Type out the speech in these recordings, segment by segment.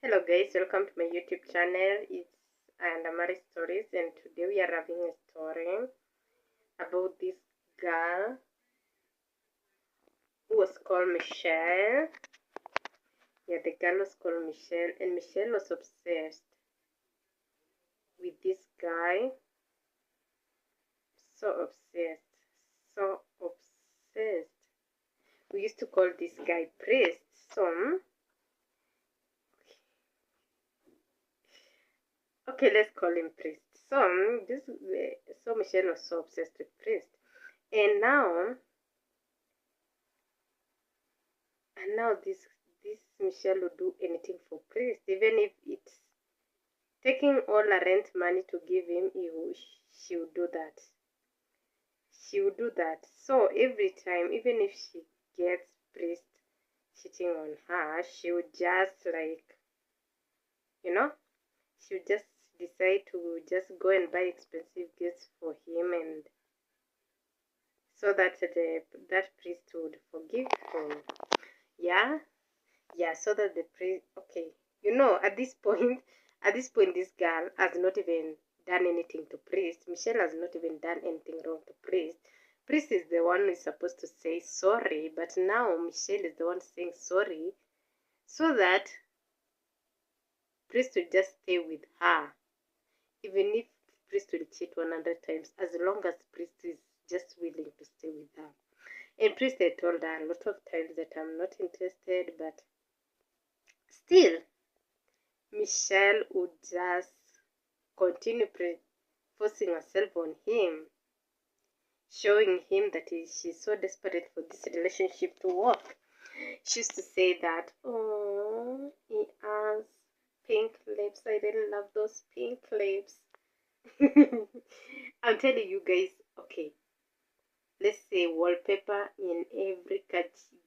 Hello guys, welcome to my YouTube channel. It's Andamari Stories, and today we are having a story about this girl who was called Michelle. Yeah, the girl was called Michelle, and Michelle was obsessed with this guy. So obsessed, so obsessed. We used to call this guy Priest. Okay, let's call him Priest. So Michelle was so obsessed with Priest, and now this Michelle will do anything for Priest, even if it's taking all the rent money to give him. She will do that. She will do that. So every time, even if she gets Priest cheating on her, she would just she would just decide to just go and buy expensive gifts for him, and so that that Priest would forgive him. Yeah. Yeah, so that the priest, okay, at this point, this girl has not even done anything to Priest. Michelle has not even done anything wrong to Priest. Priest is the one who is supposed to say sorry, but now Michelle is the one saying sorry, so that Priest will just stay with her, even if Priest will cheat 100 times, as long as Priest is just willing to stay with her. And Priest had told her a lot of times that I'm not interested, but still, Michelle would just continue forcing herself on him, showing him that she's so desperate for this relationship to work. She used to say that, oh, he has pink lips. I really love those pink lips. I'm telling you guys, okay, let's say wallpaper in every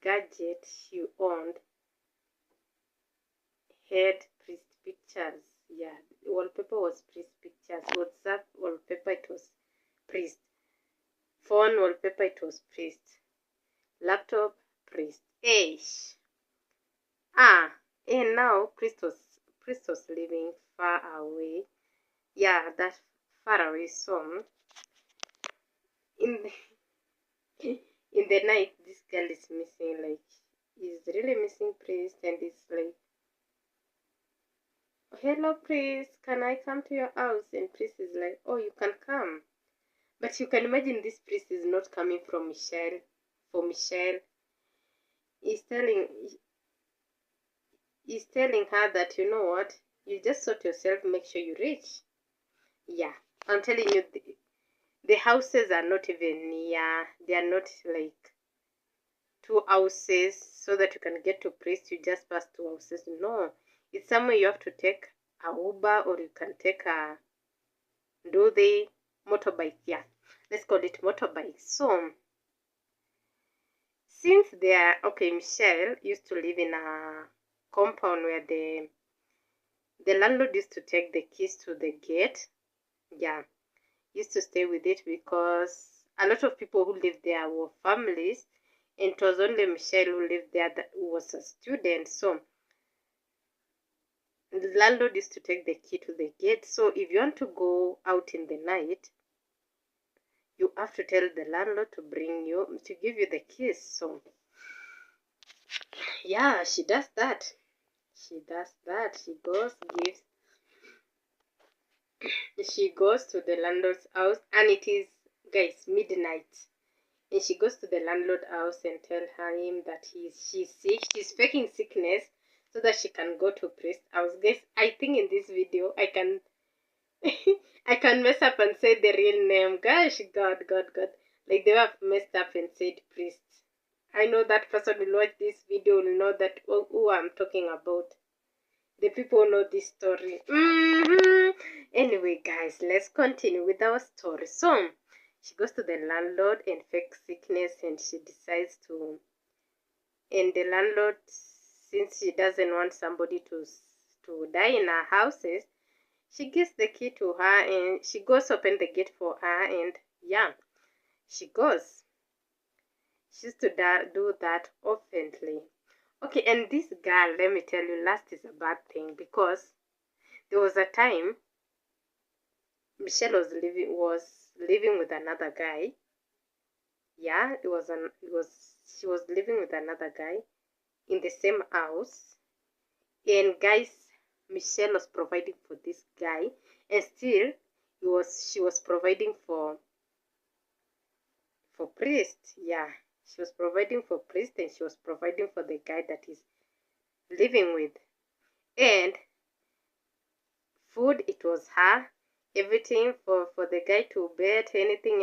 gadget she owned had Priest pictures. Yeah, wallpaper was Priest pictures. WhatsApp wallpaper, it was Priest. Phone wallpaper, it was Priest. Laptop, Priest. Eish. And now Priest was living far away. Yeah, that far away. So in in the night, this girl is missing. Like, he's really missing Priest, and it's like, hello Priest, can I come to your house? And Priest is like, oh, you can come. But you can imagine this Priest is not coming from Michelle. For Michelle, he's telling her that, you know what, you just sort yourself, make sure you reach. Yeah, I'm telling you, the houses are not even near. They are not like 2 houses so that you can get to Priest. You just pass 2 houses. No, it's somewhere you have to take a Uber, or you can take a motorbike. Yeah, let's call it motorbike. So since they are okay, Michelle used to live in a compound where the landlord used to take the keys to the gate. Yeah, used to stay with it because a lot of people who lived there were families, and it was only Michelle who lived there that was a student. So the landlord used to take the key to the gate. So if you want to go out in the night, you have to tell the landlord to give you the keys. So yeah, she does that. She goes to the landlord's house, and it is, guys, midnight. And she goes to the landlord's house and tell him that she's sick. She's faking sickness so that she can go to Priest's house. Guys, I think in this video I can I can mess up and say the real name. Gosh, God. Like, they have messed up and said Priest. I know that person will watch this video will know that who I'm talking about. The people know this story. Anyway, guys, let's continue with our story. So she goes to the landlord and fakes sickness, and she decides to. And the landlord, since she doesn't want somebody to die in her houses, she gives the key to her, and she goes open the gate for her, and yeah, she goes. She used to do that oftenly. Okay, and this girl, let me tell you, last is a bad thing, because there was a time Michelle was living with another guy. Yeah, she was living with another guy in the same house. And guys, Michelle was providing for this guy, and still she was providing for Priest. Yeah, she was providing for Priest, and she was providing for the guy that is living with. And food, it was her. Everything for the guy to bed, anything,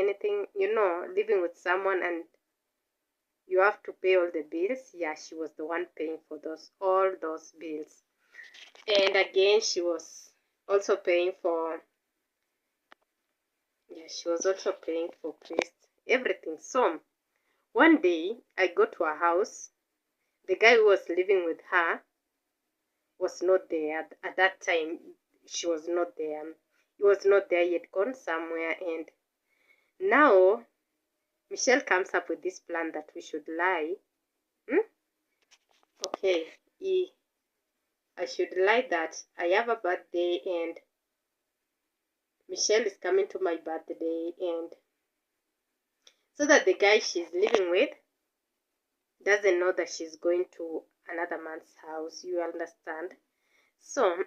living with someone and you have to pay all the bills. Yeah, she was the one paying for all those bills. And again, she was also paying for, yeah, she was also paying for Priest, everything. So one day I go to her house. The guy who was living with her was not there at that time. She was not there. He was not there. He had gone somewhere. And now Michelle comes up with this plan that we should lie. Okay, I should lie that I have a birthday and Michelle is coming to my birthday, and so that the guy she's living with doesn't know that she's going to another man's house. You understand? So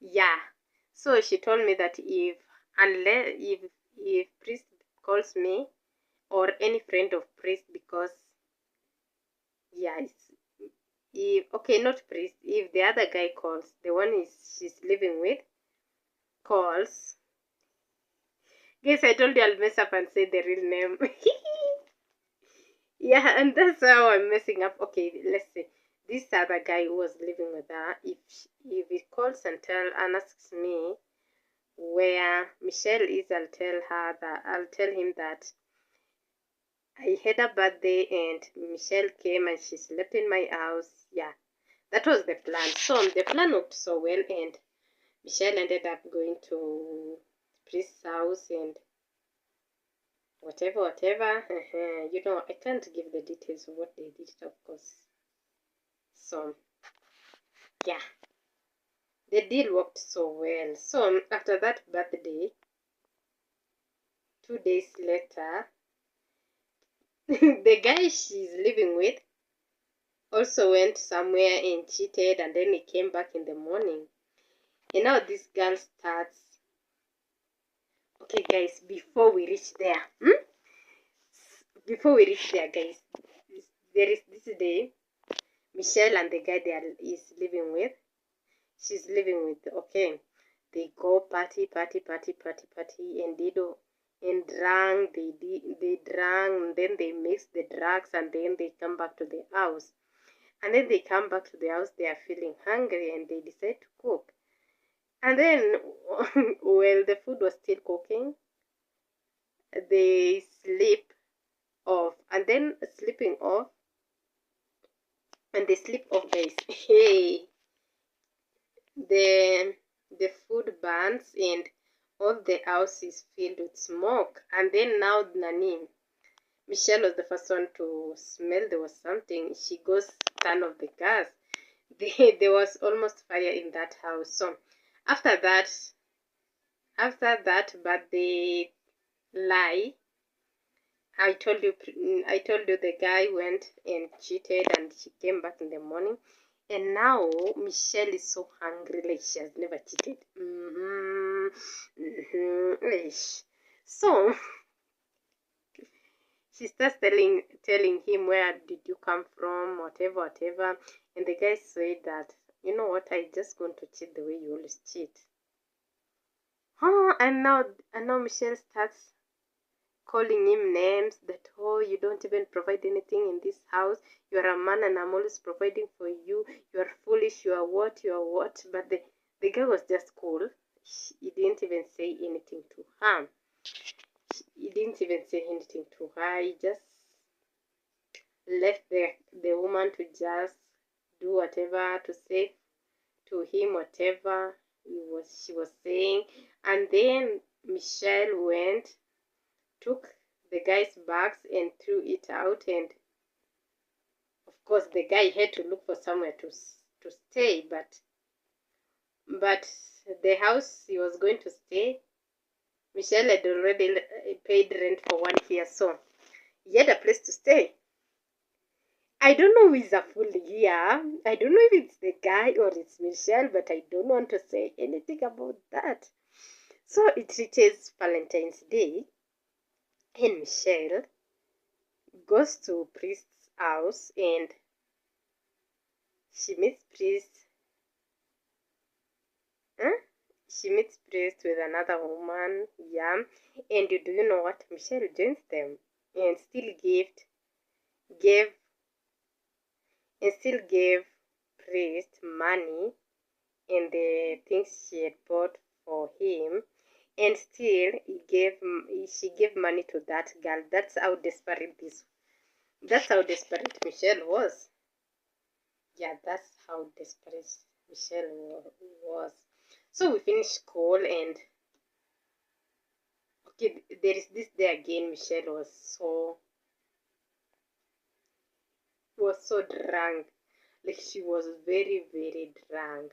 yeah, so she told me that if Priest calls me or any friend of Priest, because yeah, okay, not Priest, if the other guy calls, the one she's living with calls. Guess I told you I'll mess up and say the real name. Yeah, and that's how I'm messing up. Okay, let's say this other guy who was living with her, if he calls and asks me where Michelle is, I'll tell him that I had a birthday and Michelle came and she slept in my house. Yeah, that was the plan. So the plan worked so well, and Michelle ended up going to Priest's house and whatever. I can't give the details of what they did, of course. So yeah, the deal worked so well. So after that birthday, 2 days later, the guy she's living with also went somewhere and cheated, and then he came back in the morning. And now this girl starts. Okay, guys, before we reach there, guys, there is this day Michelle and the guy she's living with, okay, they go party, and and drank, and then they mix the drugs, and then they come back to the house. And then they come back to the house, they are feeling hungry, and they decide to cook. And then, while the food was still cooking, they sleep off. And then sleeping off, and they sleep off, guys. Hey, the food burns and all the house is filled with smoke. And then now Michelle was the first one to smell there was something. She goes turn off the gas. There was almost fire in that house. So after that birthday lie, I told you the guy went and cheated and she came back in the morning. And now Michelle is so hungry, like she has never cheated. So she starts telling him, where did you come from, whatever. And the guy said that, you know what, I just going to cheat the way you always cheat. And now Michelle starts calling him names that, oh, you don't even provide anything in this house. You are a man and I'm always providing for you. You are foolish. You are what. But the guy was just cool. He didn't even say anything to her. He just left the woman to just do whatever, to say to him whatever she was saying. And then Michelle took the guy's bags and threw it out, and of course, the guy had to look for somewhere to stay, but the house he was going to stay, Michelle had already paid rent for 1 year, so he had a place to stay. I don't know who is a fool here. I don't know if it's the guy or it's Michelle, but I don't want to say anything about that. So it reaches Valentine's Day, and Michelle goes to Priest's house, and she meets Priest. Huh? She meets Priest with another woman, yeah. And do you know what? Michelle joins them and gave gave Priest money and the things she had bought for him, and still she gave money to that girl. That's how desperate Michelle was. Yeah, that's how desperate Michelle was. So we finished school, and okay, there is this day again. Michelle was so drunk, like she was very very drunk.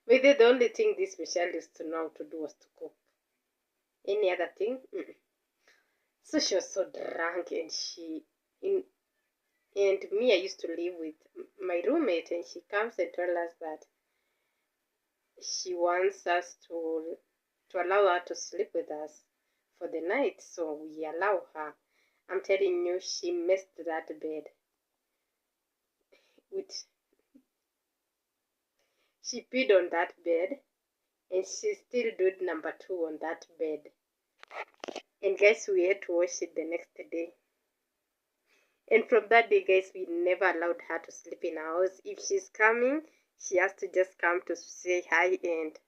But the only thing this Michelle used to know how to do was to cook. Any other thing? So she was so drunk, and me, I used to live with my roommate, and she comes and tells us that she wants us to allow her to sleep with us for the night. So we allow her. I'm telling you, she messed that bed with. She peed on that bed, and she still did number 2 on that bed. And guys, we had to wash it the next day. And from that day, guys, we never allowed her to sleep in our house. If she's coming, she has to just come to say hi, and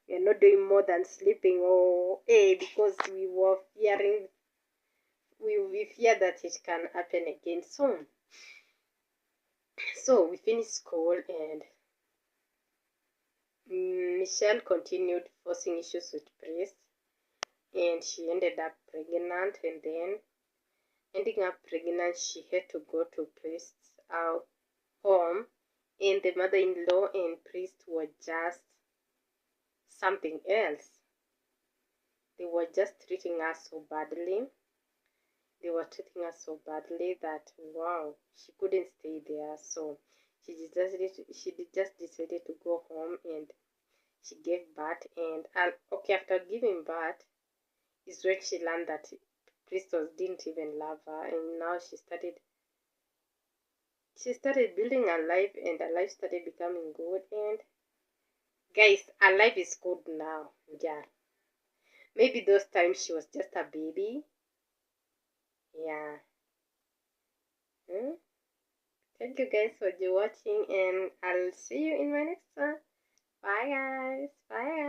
we are not doing more than sleeping, or because we were fearing, we fear that it can happen again soon. So we finished school, and Michelle continued forcing issues with Priest, and she ended up pregnant, and then ending up pregnant, she had to go to Priest's home, and the mother-in-law and Priest were just something else. They were just treating us so badly. They were treating us so badly that, wow, she couldn't stay there. So she just decided to go home, and she gave birth. And okay, after giving birth is when she learned that Christos didn't even love her, and now she started building her life, and her life started becoming good. And guys, her life is good now. Yeah, maybe those times she was just a baby. Yeah. Thank you guys for watching, and I'll see you in my next one. Bye guys. Bye guys.